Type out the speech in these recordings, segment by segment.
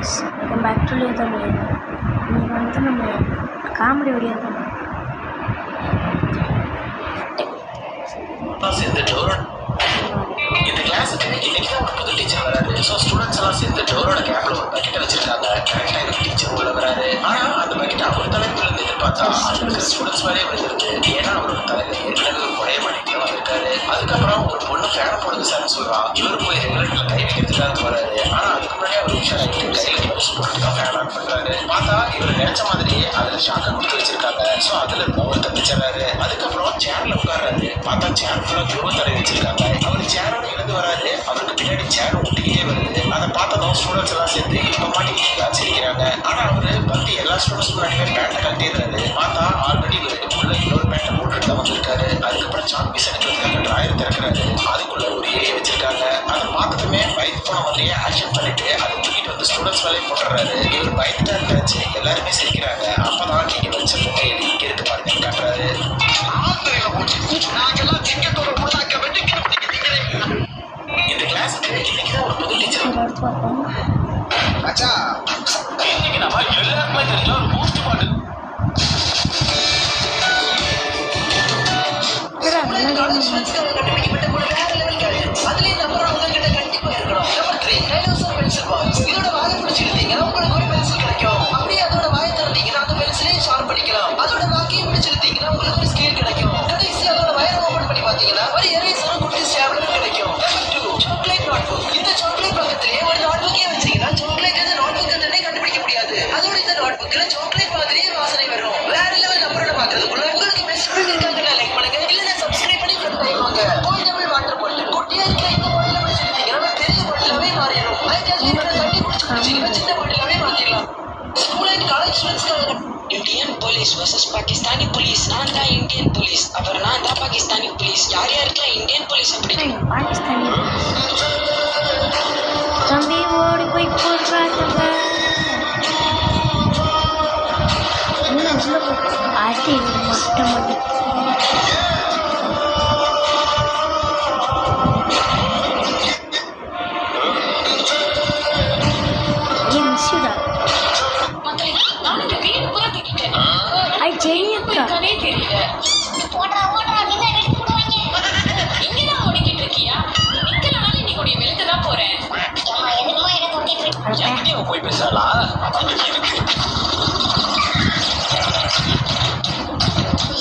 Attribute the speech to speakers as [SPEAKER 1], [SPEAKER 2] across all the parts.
[SPEAKER 1] Guys, welcome back to Tamil. இன்னைக்கு வந்து நம்ம காமெடி வீடியோ தான்
[SPEAKER 2] இந்த கிளாஸுக்கு இன்னைக்கு தான் ஒரு புது டீச்சர் வராரு. ஸோ ஸ்டூடெண்ட்ஸ் எல்லாம் சேர்ந்து டோரோட கேப்ல ஒரு பக்கெட்டை வச்சிருக்காங்க. கரெக்டா இந்த டீச்சர் உள்ள வராரு. ஆனா அந்த பக்கெட் அவர் தலைமையில இருந்து எதிர்பார்த்தா அதுக்கு ஸ்டூடெண்ட்ஸ் மேலே விழுந்திருக்கு. ஏன்னா அவரோட தலையில ஏற்கனவே ஒரு பழைய மாட்டிட்டு வந்திருக்காரு. அதுக்கப்புறம் ஒரு பொண்ணு ஃபேனை போடுது சார் சொல்றா. இவரு போய் ரெகுலேட்டர்ல கை வைக்கிறதுக்காக வராரு. ஆனா அதுக்கு முன்னாடி அவர் உஷாராயிட்டு கையில க்ளவுஸ் போட்டு தான் ஃபேன் ஆன் பண்றாரு. பார்த்தா இவர் நினைச்ச மாதிரியே அதுல ஷாக்கை கொடுத்து வச்சிருக்காங்க. ஸோ அதுல அவர் தப்பிச்சிடறாரு. அதுக்கப்புறம் சேர்ல உட்கார்றாரு. பார்த்தா சேர் ஃபுல்லா க்ளோ தடவி வச்சிருக்காங்க. அவர் சேரோட இழந்து வராரு. அவருக்கு பின்னாடி சேர் ஒட்டிக்கிட்டே வருது. அதை பார்த்ததும் ஸ்டூடெண்ட்ஸ் எல்லாம் சேர்ந்து இப்ப மாட்டிக்கிட்டு ஆச்சரிக்கிறாங்க. ஆனா அவரு வந்து எல்லா ஸ்டூடெண்ட்ஸ் முன்னாடியுமே பேண்ட கட்டிடுறாரு. பார்த்தா ஆல்ரெடி உள்ள இன்னொரு பேண்ட போட்டுட்டு தான் வந்திருக்காரு. அதுக்கப்புறம் சாக் பீஸ் எடுக்கிறதுக்காக டிராயர் திறக்கிறாரு. அதுக்குள்ள ஒரு ஏரியை வச்சிருக்காங்க. அதை பார்த்ததுமே பயந்து போன மாதிரியே ஆக்ஷன் பண்ணிட்டு அதை தூக்கிட்டு வந்து ஸ்டூடெண்ட்ஸ் மேலே போட்டுறாரு. இவர் பயந்துட்டா இருக்காச்சு. எல்லாருமே சிரிக்கிறாங்க. அப்பதான் நீங்க வச்ச பொண்ணை இங்க இருக்கு பாருங்க காட்டுறாரு. இந்த கிளாஸுக்கு இன்னைக்குதான் ஒரு புது டீச்சர். இன்னைக்கு நம்ம எல்லாருக்குமே தெரிஞ்ச ஒரு போஸ்ட் பாட்டு கண்டுபிடிக்கப்பட்ட ஒரு வேற லெவல் காரு. அதுலயும் நம்பர் உங்ககிட்ட கண்டிப்பா இருக்கணும். Number 3 dinosaur pencil box. இதோட வாயை பிடிச்சிருந்தீங்கன்னா உங்களுக்கு ஒரு பென்சில் கிடைக்கும். அப்படியே அதோட வாயை திறந்தீங்கன்னா அந்த பென்சிலையும் ஷார்ப் பண்ணிக்கலாம். அதோட வாக்கையும் பிடிச்சிருந்தீங்கன்னா உங்களுக்கு ஒரு ஸ்கேல் கிடைக்கும். கடைசி அதோட வயரை ஓபன் பண்ணி பார்த்தீங்கன்னா ஒரு எரேசரும் குட்டி ஸ்டாப்லரும் கிடைக்கும். Number 2 chocolate notebook. இந்த சாக்லேட் பக்கத்திலேயே ஒரு நோட்புக்கே வச்சீங்கன்னா சாக்லேட் எது நோட்புக் எதுனே கண்டுபிடிக்க முடியாது. அதோட இந்த நோட்புக்ல சாக்லேட் மாதிரியே வாசனை வரும். வேற லெவல் நம்பரோட பாக்குறதுக்குள்ள உங்களுக்கு பெஸ்ட் ஃப்ரெண்ட் இருக்காங்கன்னா லைக் பண்ணுங்க. இல்லைன்னா சப்ஸ்கிரைப் பண்ணி ஃப்ரெண்ட் ஆயிடுவாங்க. போய் டபுள் வாட்டர் பாட்டில் குட்டியா இருக்கிற இந்த பாட்டில வச்சிருந்தீங்கன்னா பெரிய பாட்டிலாவே மாறிடும். அதுக்காக தண்ணி குடிச்சு குடிச்சீங்கன்னா சின்ன பாட்டிலாவே மாத்திடலாம். ஸ்கூல் அண்ட் காலேஜ் ஸ்டூடெண்ட்ஸ்க்காக Indian police versus Pakistani police. நான் தான் இந்தியன் போலீஸ், அப்புறம் நான் தான் பாகிஸ்தானி போலீஸ். யார் யாருக்கெல்லாம் இந்தியன் போலீஸ் பிடிக்கும்?
[SPEAKER 1] பாகிஸ்தானி தம்பி ஓடி போய் போடுறாங்க. ஆட்டி மொட்டை மொட்டை
[SPEAKER 2] போய் பேசலாம்.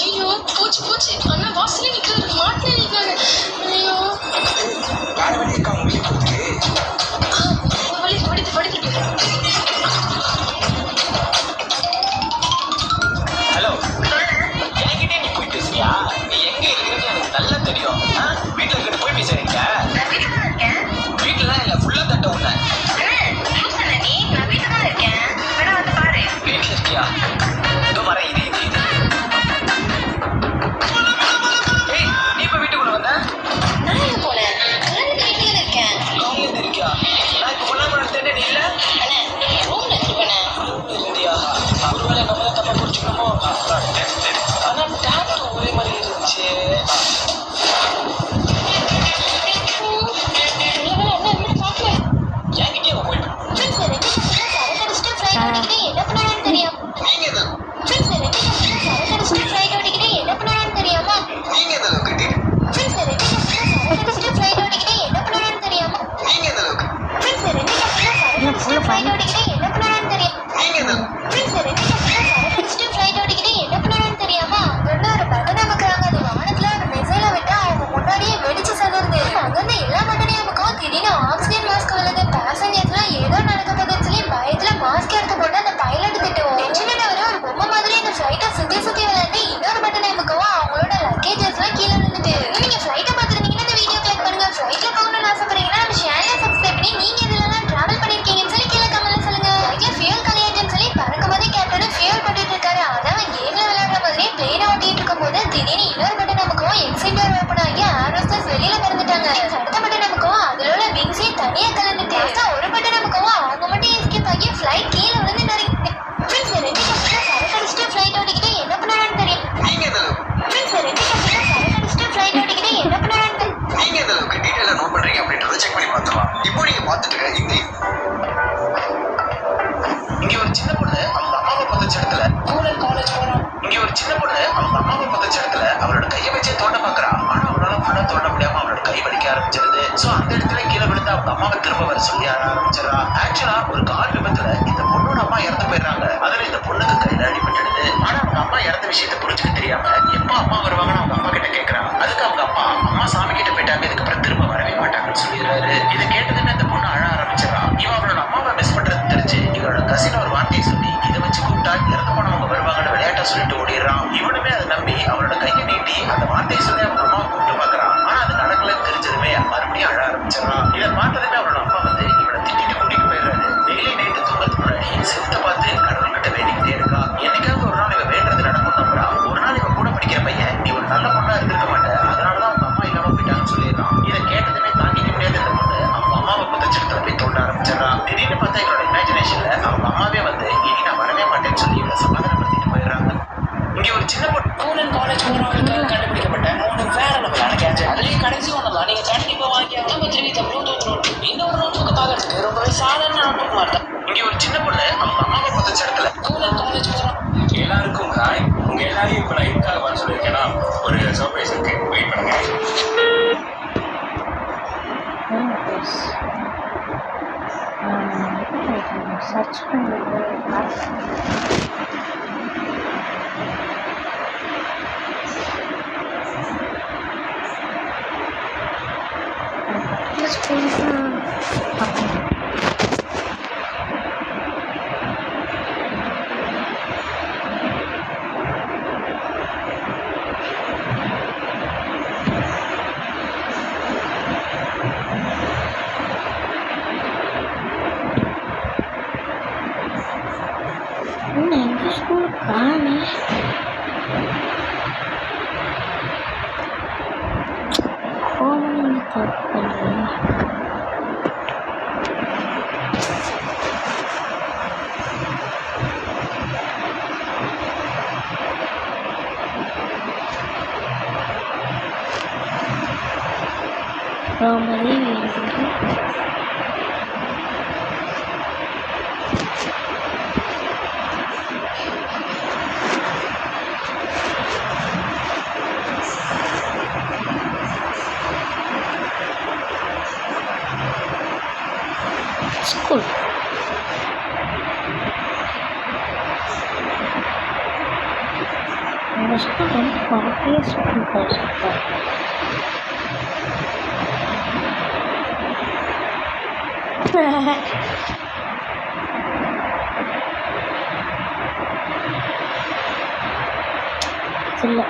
[SPEAKER 3] ஐயோ போச்சு போச்சு. அண்ணா வாசலே நிக்கிறாரு. மாட்டே நிக்கிறாரு. ஐயோ
[SPEAKER 2] வேற வழி இருக்கா உங்களுக்கு?
[SPEAKER 3] படித்து
[SPEAKER 2] ஹலோ, என்கிட்ட நீ போய் பேசுறியா? நீ எங்க இருக்கிறது எனக்கு நல்லா தெரியும். வீட்டுல இருக்கிட்டு போய் பேசுறீங்க. வீட்டுல தான் இல்ல, ஃபுல்லா தட்ட உன்ன. வீட்டுல இருக்கியா? இதோ வரேன். இது ஏய், நீ இப்ப வீட்டுக்குள்ள வந்த?
[SPEAKER 3] நான் எங்க போனேன்? வீட்டுல இருக்கேன்.
[SPEAKER 2] காலையில இருக்கியா? நான் இப்ப பொண்ணா மணி தேட நீ இல்ல?
[SPEAKER 3] ரூம்ல இருப்பேன்.
[SPEAKER 2] இருந்தியா? ஒருவேளை நம்ம தான் தப்பா புரிச்சுக்கணுமோ? ஆனா டாட்டோ ஒரே மாதிரி இருந்துச்சு. என்கிட்டயே அவன் போயிட்டான்.
[SPEAKER 3] என்ன பண்ணான்னு தெரியும்.
[SPEAKER 2] நீங்க எதுவும்
[SPEAKER 3] ஃப்ளைட் ஓடிக்கிட்டே என்ன பண்ணான்னு தெரியாம
[SPEAKER 2] நீங்க எந்த அளவுக்கு டீ?
[SPEAKER 3] ஃப்ளைட் ஓடிக்கிட்டே என்ன பண்ணான்னு தெரியாம
[SPEAKER 2] நீங்க எந்த அளவுக்கு?
[SPEAKER 3] ஃப்ளைட் ஓடிக்கிட்டே என்ன பண்ணான்னு தெரியும்.
[SPEAKER 2] நீங்க எந்த
[SPEAKER 3] ஃப்ளைட் ஓடிக்கிட்டே என்ன பண்ணான்னு தெரியாம அங்கிருந்து ஒரு பட்டன் அமுக்குறாங்க. அது வானத்துல ஒரு மிசைல விட்டு அவங்க முன்னாடியே வெடிச்சு செல்லுறது. அங்கிருந்து எல்லா பட்டனையும் அமுக்கும். திடீர்னு ஆக்சிஜன் மாஸ்க் விழுது. பேசஞ்சர்ஸ்லாம் ஏதோ நடக்க போகுதுன்னு சொல்லி பயத்துல மாஸ்க் எடுத்து போட்டு அந்த பைலட் திட்டுவோம். டென்ஷன் வர ஒரு பொம்மை மாதிரி அந்த ஃப்ளைட்டை சுத்தி சுத்தி விளையாண்டு இன்னொரு பட்டனை அமுக்கவும் அவங்களோட லக்கேஜஸ்லாம் கீழே விழுந்துட்டு. நீங்க ஃப்ளைட்டை பார்த்துருந்தீங்கன்னா இந்த வீடியோ கிளிக் பண்ணுங்க. ஃப்ளைட்ல போகணும்னு ஆசைப்படுறீங்கன்னா நம்ம சேனலை சப்ஸ்கிரைப் பண்ணி நீங்க இதுலலாம் டிராவல் பண்ணிருக்கீங்கன்னு சொல்லி கீழே கமெண்ட்ல
[SPEAKER 2] சொல்லி அழ ஆரம்பிச்சிடறா. ஆக்சுவலா ஒரு கார் விபத்துல இந்த பொண்ணோட அம்மா இறந்து போயிடுறாங்க. அதுல இந்த பொண்ணுக்கு கையில அடிபட்டுடுது. ஆனா அவங்க அம்மா இறந்த விஷயத்த புரிஞ்சுக்க தெரியாம எப்ப அம்மா வருவாங்கன்னு அவங்க அப்பா கிட்ட கேக்குறா. அதுக்கு அவங்க அப்பா அம்மா சாமி கிட்ட போயிட்டாங்க, இதுக்கப்புறம் திரும்ப வரவே மாட்டாங்கன்னு சொல்லிடுறாரு. இதை கேட்டதுன்னு இந்த பொண்ணு அழ ஆரம்பிச்சிடறா. இவன் அவளோட அம்மாவை மிஸ் பண்றது தெரிஞ்சு இவளோட கசின் ஒரு வார்த்தையை சொல்லி இதை வச்சு கூப்பிட்டா இறந்து போனவங்க வருவாங்கன்னு விளையாட்டா சொல்லிட்டு ஓடிடுறான். இவனுமே அதை நம்பி அவளோட கையை நீட்டி அந்த வார்த்தையை சொல்லி அவங்க அம்மாவை கூப்பிட்டு பாக்குறான். ஆனா அது நடக்கலன்னு தெரிஞ்சதுமே மறுபடியும் அழ ஆரம்பிச்சிடறான். இதை பார்த்ததுமே அவளோட அப்பா வந்து இவனை திட்டிட்டு கூட்டிட்டு போயிடுறாரு. டெய்லி நைட்டு தூங்கறதுக்கு முன்னாடி செவத்தை பார்த்து கடவுள்கிட்ட வேண்டிக்கிட்டே இருக்கா. என்னைக்காவது ஒரு நாள் இவன் வேண்டது நடக்கும் நம்புறா. ஒரு நாள் இவன் கூட படிக்கிற பையன் நீ ஒரு நல்ல பொண்ணா இருந்திருக்க மாட்டேன், அதனாலதான் அவங்க அம்மா இல்லாம போயிட்டாங்கன்னு சொல்லிடுறான். இதை கேட்டதுமே தாங்கிக்க முடியாத இந்த பொண்ணு அவங்க அம்மாவை புதைச்சிடத்துல போய் தோண்ட ஆரம்பிச்சிடறான். திடீர்னு பார்த்தா இவனோட இமேஜினேஷன்ல அவங்க அம்மாவே வந்து இனி நான் வரவே மாட்டேன்னு சொல்லி இவளை சமாதானப்படுத்திட்டு போயிடுறாங்க. இங்க ஒரு சின்ன பொண்ணு ஸ்கூல் அண்ட் காலேஜ் போறவங்களுக்கு கண்டுபிடிக்கப்பட்ட 3 வேற லெவலான கேஜெட். அதுலயும் கடைசி ஒண்ணுதான் நீங்க கண்டிப்பா வாங்கி நம்ம திரும்பி ப்ளூடூத் நோட் இன்னொரு நோட் புக் பார்க்கறதுக்கு ரொம்பவே சாதாரண நோட் மாதிரி தான். இங்க ஒரு சின்ன பொண்ணு அவங்க அம்மாவை புதைச்ச இடத்துல ஸ்கூல் அண்ட் காலேஜ் போறோம். எல்லாருக்கும் ஹாய். உங்க எல்லாரையும் இப்ப நான் இதுக்காக வர சொல்லியிருக்கேன்னா ஒரு சர்ப்ரைஸ் இருக்கு, வெயிட் பண்ணுங்க.
[SPEAKER 1] சர்ச் பண்ணுறது எங்கள் ஸ்கூல் காணே கோமணி தப்பு பண்ணுறேன். ரொம்பவே ஸ்கூல் அந்த ஸ்கூல் ரொம்ப பழைய ஸ்கூல் படிச்சிருக்கேன். இல்லை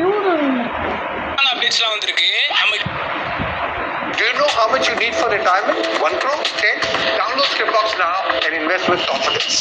[SPEAKER 1] லூடோ
[SPEAKER 4] அப்டேட்ஸ்லாம் வந்திருக்கு.
[SPEAKER 5] Do you know how much you need for retirement? 1 crore? 10? Download Scriptbox now and invest with confidence.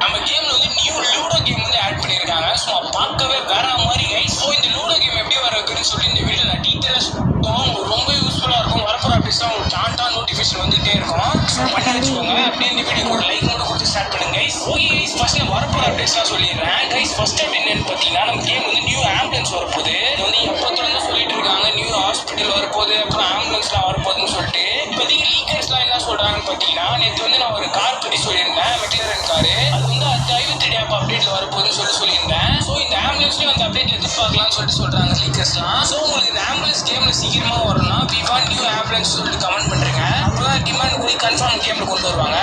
[SPEAKER 4] நம்ம கேம்ல வந்து நியூ லூடோ கேம் வந்து ஆட் பண்ணியிருக்காங்க. ஸோ பார்க்கவே வேற மாதிரி கைஸ். ஸோ இந்த லூடோ கேம் எப்படி வருதுன்னு சொல்லி இந்த வீடியோ நான் டீட்டெயிலாக சொல்லுவோம். ரொம்ப யூஸ்ஃபுல்லாக இருக்கும். வரப்போகிற அப்டேட்ஸ்லாம் உங்களுக்கு சாண்டாக நோட்டிஃபிகேஷன் வந்துகிட்டே இருக்கும். ஸோ பண்ணி வச்சுக்கோங்க. அப்படியே இந்த வீடியோக்கு ஒரு லைக் மட்டும் கொடுத்து ஸ்டார்ட் பண்ணுங்க கைஸ். ஓகே கைஸ், ஃபர்ஸ்ட் நான் வரப்போகிற அப்டேட்ஸ்லாம் சொல்லிடுறேன் கைஸ். ஃபர்ஸ்ட் அப்டேட் என்னன்னு பார்த்தீங்கன்னா நம்ம கேம் வந்து நியூ ஆம்புலன்ஸ் வரப்போகுது. இது வந்து எப்போதுலேருந்து சொல்லிட்டு இருக்காங்க நியூ ஹாஸ்பிட்டல் வரப்போகுது, அப்புறம் ஆம்புலன்ஸ்லாம் வரப்போகுதுன்னு சொல்லிட்டு. இப்போதைக்கு லீக்கர்ஸ்லாம் என்ன சொல்கிறாங்கன்னு பார்த்தீங்கன்னா நேற்று வந்து நான் ஒரு கார் பற்றி சொல்லியிருந்தேன், மெக்லரன் காரு. அது வந்து ஐவத்தி ஆப் அப்டேட்ல வரப்போகுதுன்னு சொல்லியிருந்தேன். ஸோ இந்த ஆம்புலன்ஸ்லேயும் அந்த அப்டேட்ல எதிர்பார்க்கலாம்னு சொல்கிறாங்க லீக்கர்ஸ்லாம். ஸோ உங்களுக்கு இந்த ஆம்புலன்ஸ் கேமில் சீக்கிரமாக வரணும்னா வி வாண்ட் நியூ ஆம்புலன்ஸ் சொல்லிட்டு கமெண்ட் பண்ணுறேங்க. அப்போதான் டிமாண்ட் கூட கன்ஃபார்ம் கேமில் கொண்டு வருவாங்க.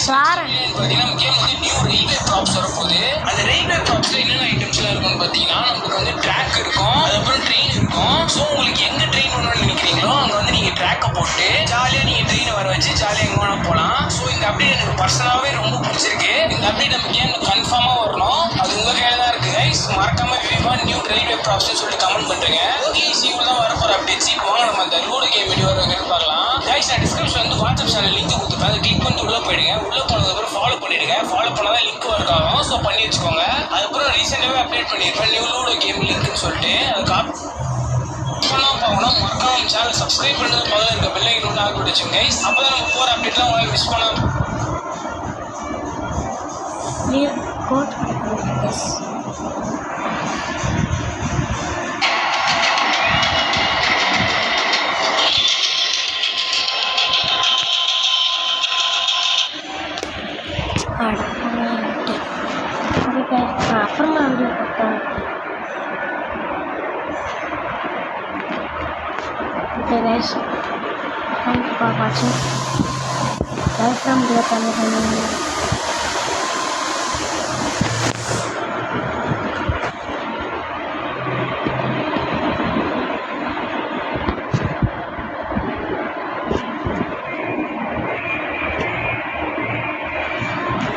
[SPEAKER 4] பார்த்தீங்கன்னா நம்ம கேம் வந்து நியூ ரயில்வே ப்ராப்ஸ் வரப்போகுது. அந்த ரயில்வே ப்ராப்ஸ்ல என்னென்ன ஐட்டம்ஸ்லாம் இருக்கும்னு பார்த்தீங்கன்னா நம்மளுக்கு வந்து ட்ராக் இருக்கும், அதுக்கப்புறம் ட்ரெயின் இருக்கும். ஸோ உங்களுக்கு எங்கே ட்ரெயின் வரணும்னு நினைக்கிறீங்களோ அங்கே வந்து நீங்கள் ட்ராக்கை போட்டு ஜாலியாக நீங்கள் ட்ரெயினை வர வச்சு ஜாலியாக எங்கே வேணால் போகலாம். ஸோ இந்த அப்டேட் எனக்கு பர்சனலாகவே ரொம்ப பிடிச்சிருக்கு. இந்த அப்டேட் நம்ம கேமில் கன்ஃபார்மாக வரணும். அது உங்கள் கையில் தான் இருக்குது கைஸ். மறக்காம விவா நியூ ரயில்வே ப்ராப்ஸ்னு சொல்லி கமெண்ட் பண்ணுறேங்க. ஓகே இவ்வளோ தான் வரப்போகிற அப்டேட்ஸ். இப்போ வாங்க நம்ம அந்த லூடோ கேம் வீடியோ வருவாங்கன்னு பார்க்கலாம் கைஸ். நான் டிஸ்கிரிப்ஷன் வந்து வாட்ஸ்அப் சேனல் லிங்க் கொடுத்துருப்பேன். அதை கிளிக் பண்ணிட்டு உள்ளே போயிடுங்க. உள்ளே போனதுக்கப்புறம் ஃபாலோ பண்ணிடுங்க. ஃபாலோ பண்ணால் தான் லிங்க் ஒர்க் ஆகும். ஸோ பண்ணி வச்சுக்கோங்க. அதுக்கப்புறம் ரீசெண்டாகவே அப்டேட் பண்ணியிருப்பேன் நியூ லூடோ கேம் லிங்க்னு சொல்லிட்டு. அது பார்க்கணும் மறக்காம சேனல் சப்ஸ்கிரைப் பண்ணுறது முதல்ல இருக்க பெல் ஐக்கன் ஆகி விட்டுச்சுங்க கைஸ். அப்போ தான் நம்ம போகிற அப்டேட்லாம் உங்களால் மிஸ் பண்ணாமல்
[SPEAKER 1] Okay guys, thank you for watching. Bye from Dear Tamil.